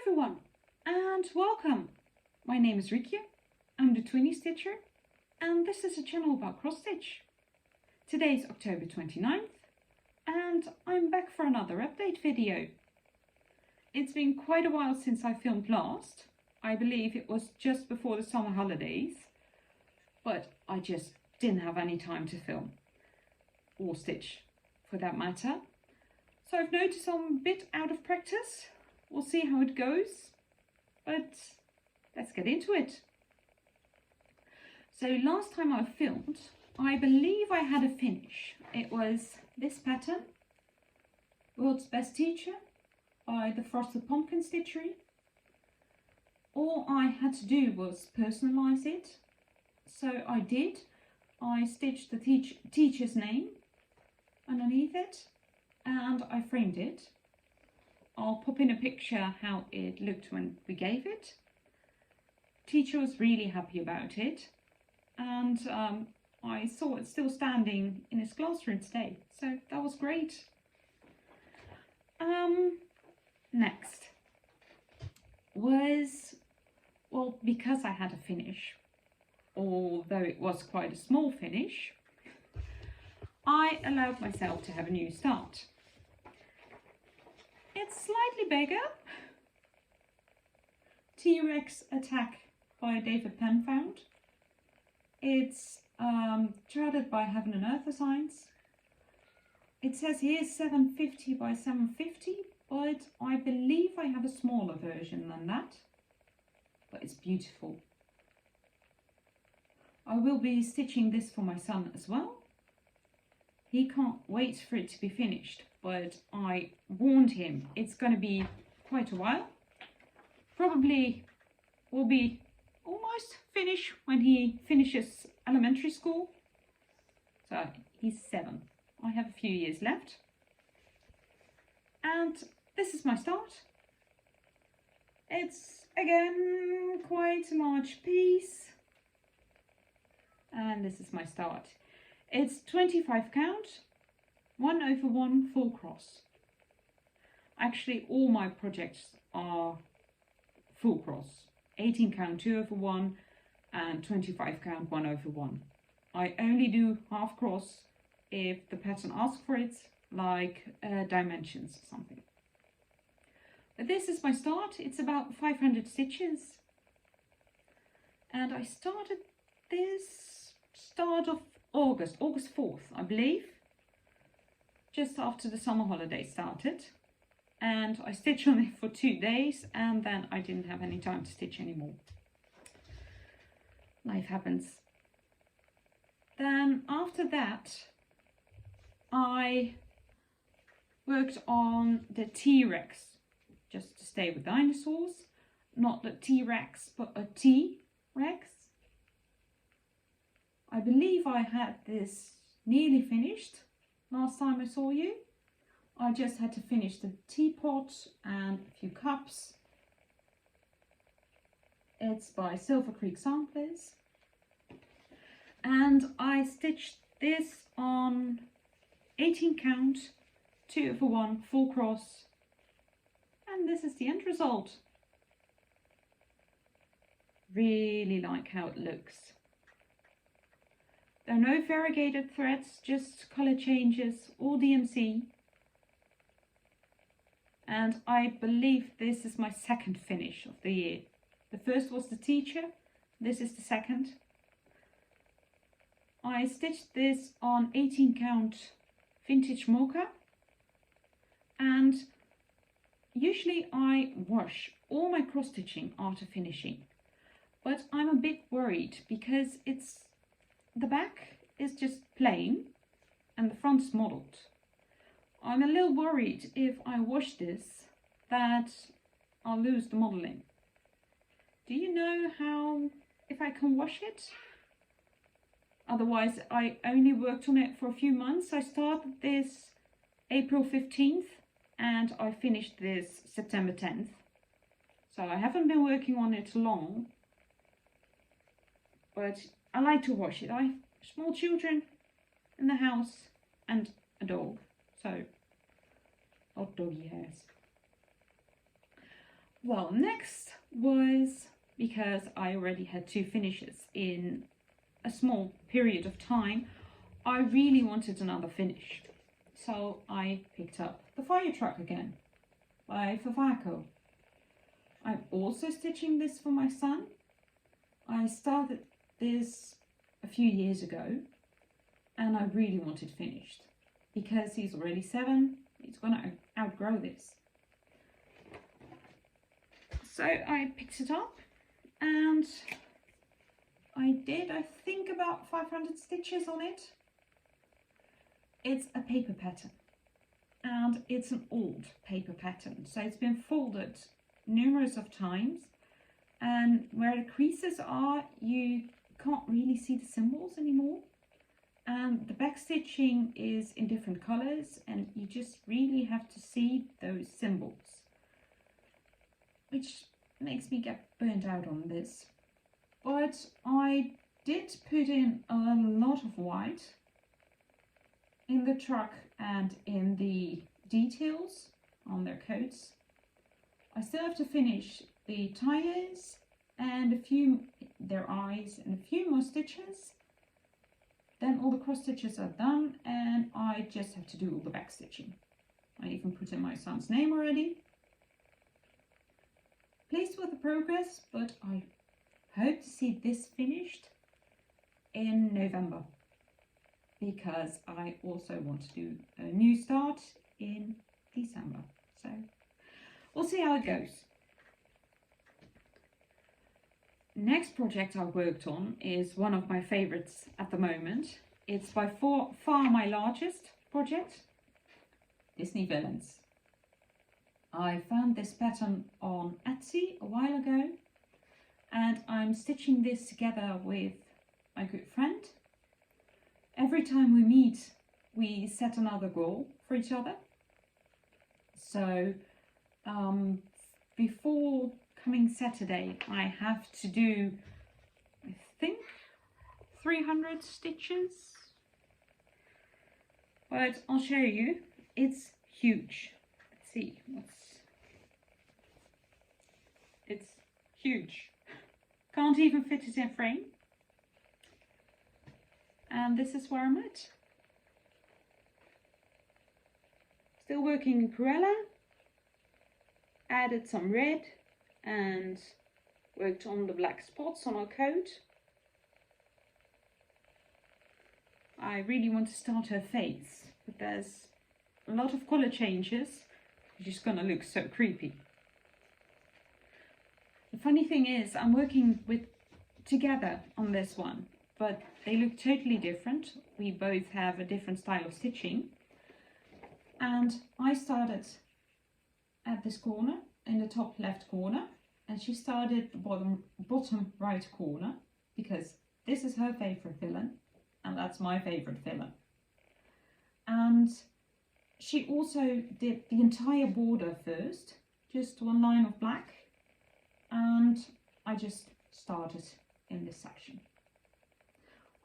everyone, and welcome. My name is Riekje, I'm the Twinny Stitcher, and this is a channel about cross stitch. Today is October 29th, and I'm back for another update video. It's been quite a while since I filmed last. I believe it was just before the summer holidays, but I just didn't have any time to film, or stitch for that matter. So I've noticed I'm a bit out of practice. We'll see how it goes, but let's get into it. So last time I filmed, I believe I had a finish. It was this pattern, World's Best Teacher by the Frosted Pumpkin Stitchery. All I had to do was personalize it. So I did. I stitched the teacher's name underneath it and I framed it. I'll pop in a picture how it looked when we gave it. Teacher was really happy about it, and I saw it still standing in his classroom today, so that was great. Next was, well, because I had a finish, although it was quite a small finish, I allowed myself to have a new start. It's slightly bigger. T-Rex Attack by David Penfound. It's charted by Heaven and Earth Designs. It says here 750 by 750, but I believe I have a smaller version than that. But it's beautiful. I will be stitching this for my son as well. He can't wait for it to be finished, but I warned him it's going to be quite a while. Probably will be almost finished when he finishes elementary school. So he's 7. I have a few years left. And this is my start. It's again quite a large piece. And this is my start. It's 25 count, 1/1 full cross. Actually, all my projects are full cross. 18 count 2/1 and 25 count 1/1. I only do half cross if the pattern asks for it, like dimensions or something. But this is my start. It's about 500 stitches. And I started this start of August 4th, I believe, just after the summer holiday started, and I stitched on it for 2 days and then I didn't have any time to stitch anymore. Life happens. Then after that I worked on the T-Rex, just to stay with dinosaurs, not the T-Rex but a T-Rex. I believe I had this nearly finished last time I saw you. I just had to finish the teapot and a few cups. It's by Silver Creek Samplers. And I stitched this on 18 count, 2/1 full cross. And this is the end result. Really like how it looks. There are no variegated threads, just colour changes, all DMC. And I believe this is my second finish of the year. The first was the teacher, this is the second. I stitched this on 18 count vintage Mokka. And usually I wash all my cross stitching after finishing. But I'm a bit worried because the back is just plain and the front is modelled. I'm a little worried if I wash this that I'll lose the modelling. Do you know if I can wash it? Otherwise, I only worked on it for a few months. I started this April 15th and I finished this September 10th. So I haven't been working on it long, but I like to wash it. I have small children in the house and a dog, so lot of doggy hairs. Well, next was, because I already had 2 finishes in a small period of time, I really wanted another finish. So I picked up the fire truck again by Vervaco. I'm also stitching this for my son. I started this a few years ago and I really want it finished because he's already 7. He's gonna outgrow this. So I picked it up and I did, I think, about 500 stitches on it. It's a paper pattern and it's an old paper pattern, so it's been folded numerous of times, and where the creases are you can't really see the symbols anymore, and the back stitching is in different colors and you just really have to see those symbols, which makes me get burnt out on this. But I did put in a lot of white in the truck and in the details on their coats. I still have to finish the tires and their eyes and a few more stitches. Then all the cross stitches are done and I just have to do all the back stitching. I even put in my son's name already. Pleased with the progress, but I hope to see this finished in November, because I also want to do a new start in December. So we'll see how it goes. Next project I worked on is one of my favorites at the moment. It's by far my largest project, Disney Villains. I found this pattern on Etsy a while ago and I'm stitching this together with my good friend. Every time we meet, we set another goal for each other. So before coming Saturday, I have to do, I think, 300 stitches. But I'll show you, it's huge. Let's see, it's huge. Can't even fit it in frame. And this is where I'm at. Still working in Cruella. Added some red and worked on the black spots on our coat. I really want to start her face, but there's a lot of colour changes, which is gonna look so creepy. The funny thing is, I'm working together on this one, but they look totally different. We both have a different style of stitching. And I started at this corner, in the top left corner, and she started the bottom right corner, because this is her favourite villain, and that's my favourite villain. And she also did the entire border first, just one line of black, and I just started in this section.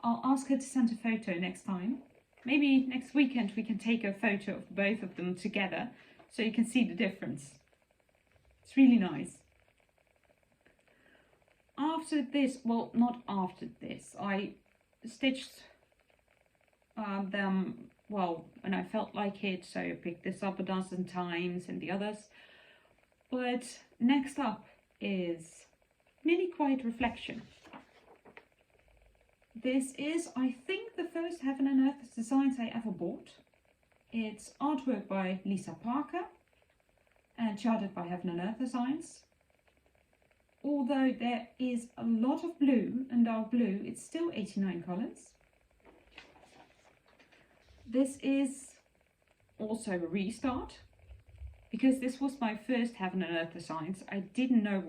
I'll ask her to send a photo next time. Maybe next weekend we can take a photo of both of them together so you can see the difference. It's really nice. After this, well, not after this, I stitched them, well, when I felt like it, so I picked this up a dozen times and the others. But next up is Mini Quiet Reflection. This is, I think, the first Heaven and Earth designs I ever bought. It's artwork by Lisa Parker and charted by Heaven and Earth Designs. Although there is a lot of blue and dark blue, it's still 89 colours. This is also a restart, because this was my first Heaven and Earth Designs. I didn't know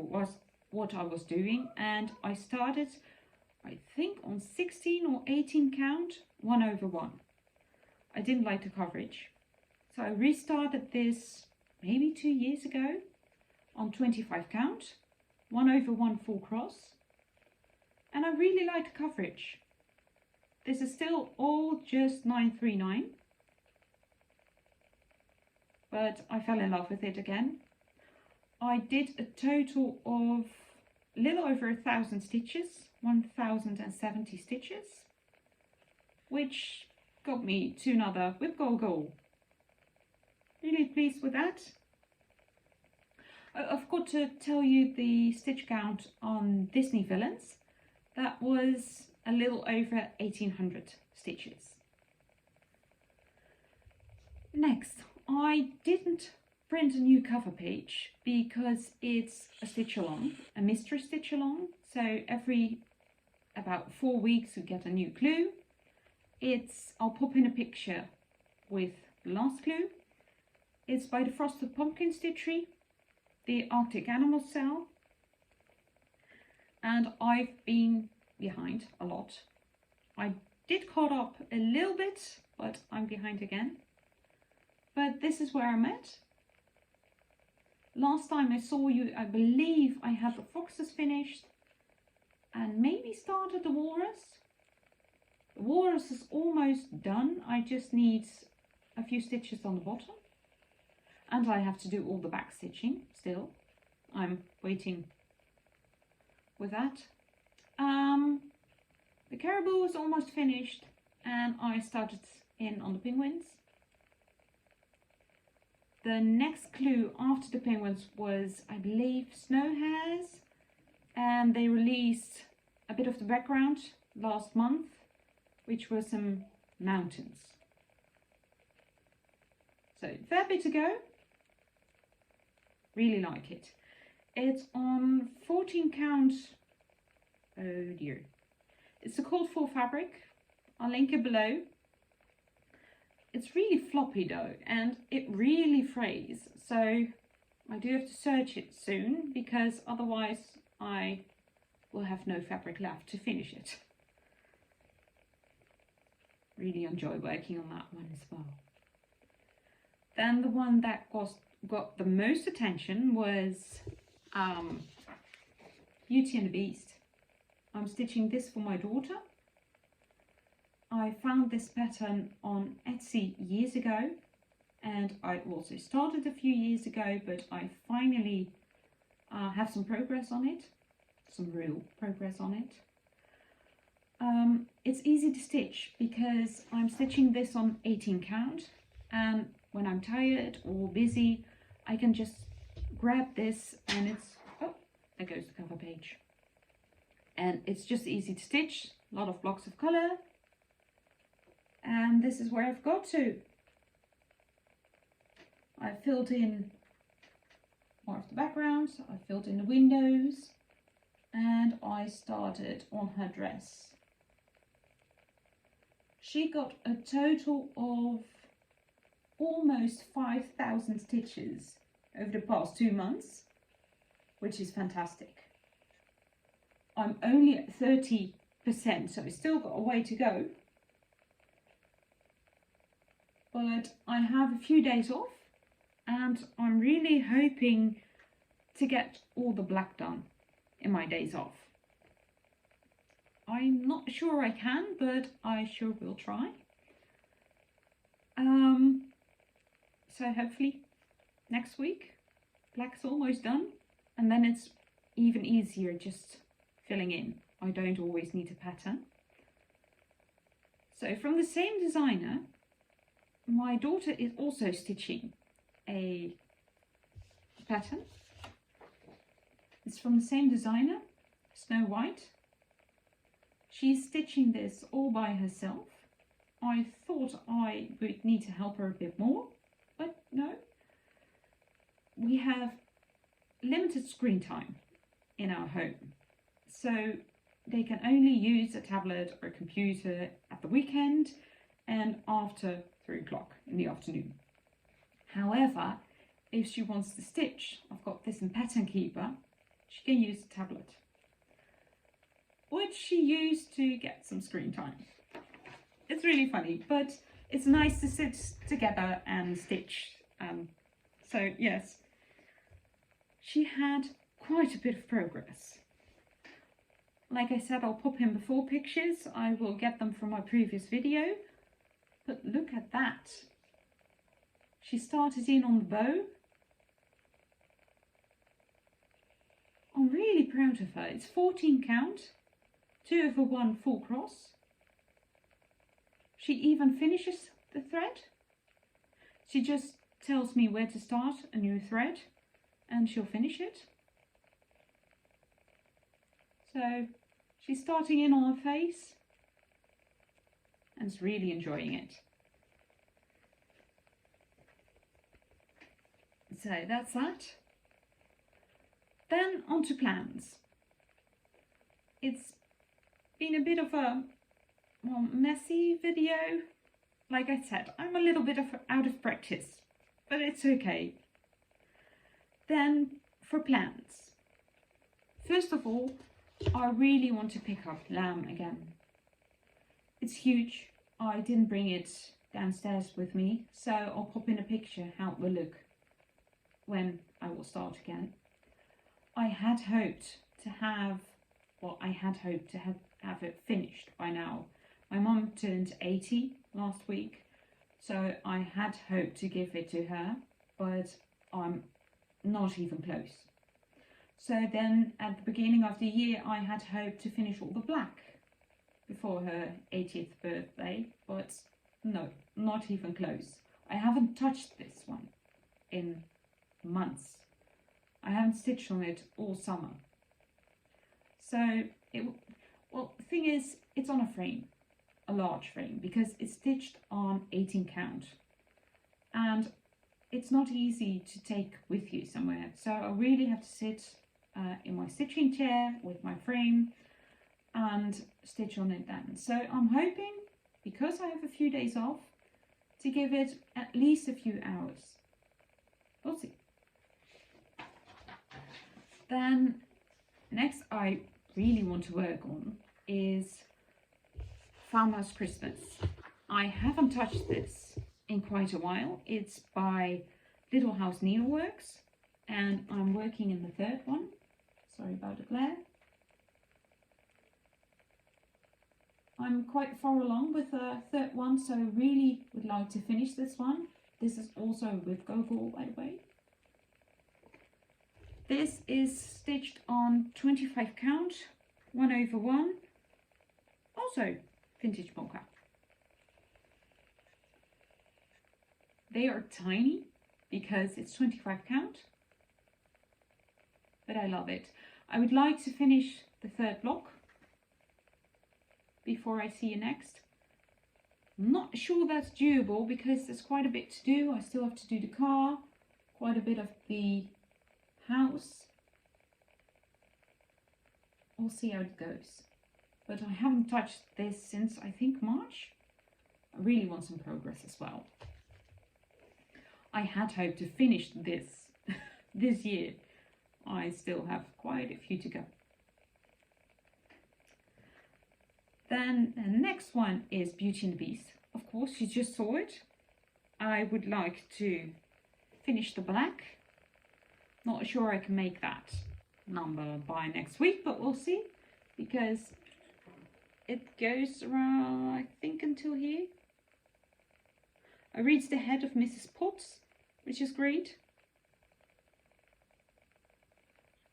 what I was doing, and I started, I think, on 16 or 18 count, 1/1. I didn't like the coverage, so I restarted this maybe 2 years ago on 25 count, 1/1 full cross, and I really like the coverage. This is still all just 939, but I fell in love with it again. I did a total of a little over 1,000 stitches, 1,070 stitches, which got me to another WIPGO goal. Really pleased with that. I've got to tell you the stitch count on Disney villains. That was a little over 1,800 stitches. Next, I didn't print a new cover page because it's a stitch along, a mystery stitch along. So every about 4 weeks we get a new clue. I'll pop in a picture with the last clue. It's by the Frosted Pumpkin Stitchery, the Arctic Animal Cell, and I've been behind a lot. I did caught up a little bit, but I'm behind again. But this is where I'm at. Last time I saw you, I believe I had the foxes finished and maybe started the walrus. The walrus is almost done. I just need a few stitches on the bottom. And I have to do all the back stitching still. I'm waiting with that. The caribou is almost finished and I started in on the penguins. The next clue after the penguins was, I believe, snow hares, and they released a bit of the background last month, which were some mountains. So fair bit to go. Really like it. It's on 14 count. Oh dear. It's a called for fabric. I'll link it below. It's really floppy though, and it really frays. So I do have to search it soon because otherwise I will have no fabric left to finish it. Really enjoy working on that one as well. Then the one that got the most attention was Beauty and the Beast. I'm stitching this for my daughter. I found this pattern on Etsy years ago, and I also started a few years ago, but I finally have some progress on it, some real progress on it. It's easy to stitch because I'm stitching this on 18 count, and when I'm tired or busy, I can just grab this and it's, oh, there goes the cover page. And it's just easy to stitch, a lot of blocks of colour. And this is where I've got to. I filled in more of the background, I filled in the windows, and I started on her dress. She got a total of almost 5,000 stitches over the past 2 months, which is fantastic. I'm only at 30%, so it's still got a way to go. But I have a few days off and I'm really hoping to get all the black done in my days off. I'm not sure I can, but I sure will try. So hopefully next week, black's almost done, and then it's even easier just filling in. I don't always need a pattern. So from the same designer, my daughter is also stitching a pattern. It's from the same designer, Snow White. She's stitching this all by herself. I thought I would need to help her a bit more, but no. We have limited screen time in our home, so they can only use a tablet or a computer at the weekend and after 3 o'clock in the afternoon. However, if she wants to stitch, I've got this in Pattern Keeper, she can use a tablet, which she used to get some screen time. It's really funny, but it's nice to sit together and stitch. So yes, she had quite a bit of progress. Like I said, I'll pop in before pictures. I will get them from my previous video. But look at that. She started in on the bow. really proud of her. It's 14 count, 2/1 full cross. She even finishes the thread. She just tells me where to start a new thread and she'll finish it. So she's starting in on her face and is really enjoying it. So that's that. Then on to plans. It's been a bit of a messy video. Like I said, I'm a little bit out of practice, but it's okay. Then for plans. First of all, I really want to pick up lamb again. It's huge. I didn't bring it downstairs with me, so I'll pop in a picture how it will look when I will start again. I had hoped to have it finished by now. My mum turned 80 last week, so I had hoped to give it to her, but I'm not even close. So then at the beginning of the year, I had hoped to finish all the black before her 80th birthday, but no, not even close. I haven't touched this one in months. I haven't stitched on it all summer. So the thing is, it's on a frame, a large frame, because it's stitched on 18 count, and it's not easy to take with you somewhere. So I really have to sit in my stitching chair with my frame and stitch on it then. So I'm hoping, because I have a few days off, to give it at least a few hours. We'll see. Then next I really want to work on is Farmer's Christmas. I haven't touched this in quite a while. It's by Little House Needleworks and I'm working in the third one. Sorry about the glare. I'm quite far along with the third one, so I really would like to finish this one. This is also with WIPGO, by the way. This is stitched on 25 count, 1/1, also vintage Mokka. They are tiny because it's 25 count, but I love it. I would like to finish the third block before I see you next. I'm not sure that's doable because there's quite a bit to do. I still have to do the car, quite a bit of the house. We'll see how it goes. But I haven't touched this since I think March. I really want some progress as well. I had hoped to finish this this year. I still have quite a few to go. Then the next one is Beauty and the Beast. Of course, you just saw it. I would like to finish the black. Not sure I can make that number by next week, but we'll see, because it goes around, I think, until here. I reached the head of Mrs. Potts, which is great.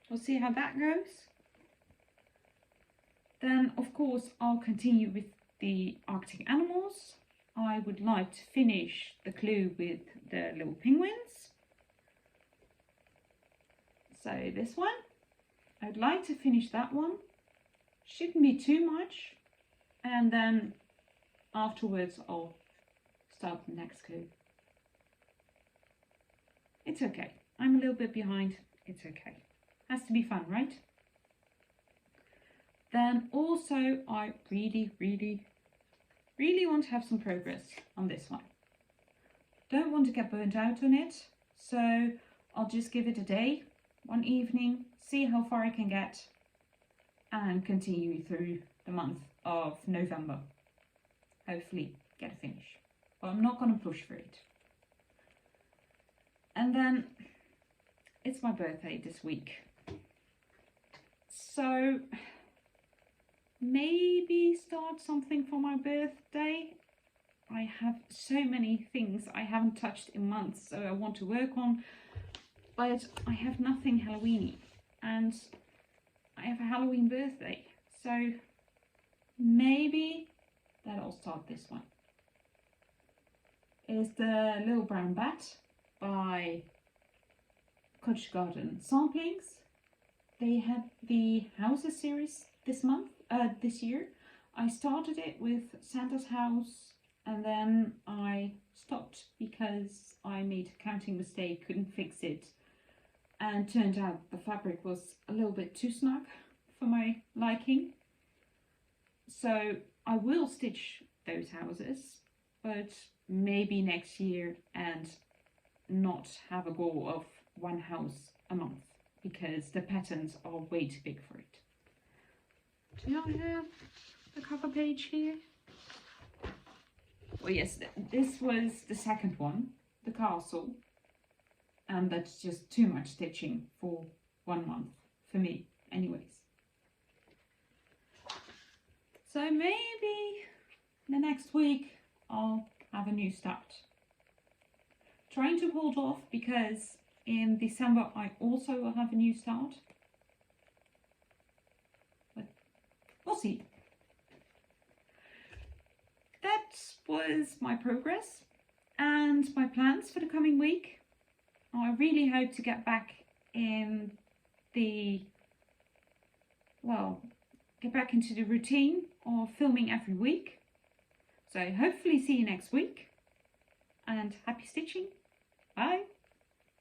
We'll see how that goes. Then, of course, I'll continue with the Arctic animals. I would like to finish the clue with the little penguins. So this one, I'd like to finish that one. Shouldn't be too much. And then afterwards, I'll start the next clue. It's okay. I'm a little bit behind. It's okay. Has to be fun, right? Then also, I really want to have some progress on this one. Don't want to get burnt out on it, so I'll just give it a day, one evening, see how far I can get, and continue through the month of November. Hopefully get a finish, but I'm not going to push for it. And then it's my birthday this week, so maybe start something for my birthday. I have so many things I haven't touched in months, so I want to work on, but I have nothing Halloweeny, and I have a Halloween birthday, so maybe that'll start this one. Is the Little Brown Bat by Cottage Garden Samplings. They had the Houses series this year. I started it with Santa's house and then I stopped because I made a counting mistake, couldn't fix it, and turned out the fabric was a little bit too snug for my liking. So I will stitch those houses, but maybe next year, and not have a goal of one house a month because the patterns are way too big for it. Do I have the cover page here? Well, yes, this was the second one, the castle, and that's just too much stitching for 1 month for me anyways. So maybe the next week I'll have a new start. Trying to hold off because in December I also will have a new start. But we'll see. That was my progress and my plans for the coming week. I really hope to get back in the, well, get back into the routine of filming every week. So hopefully see you next week, and happy stitching. Bye.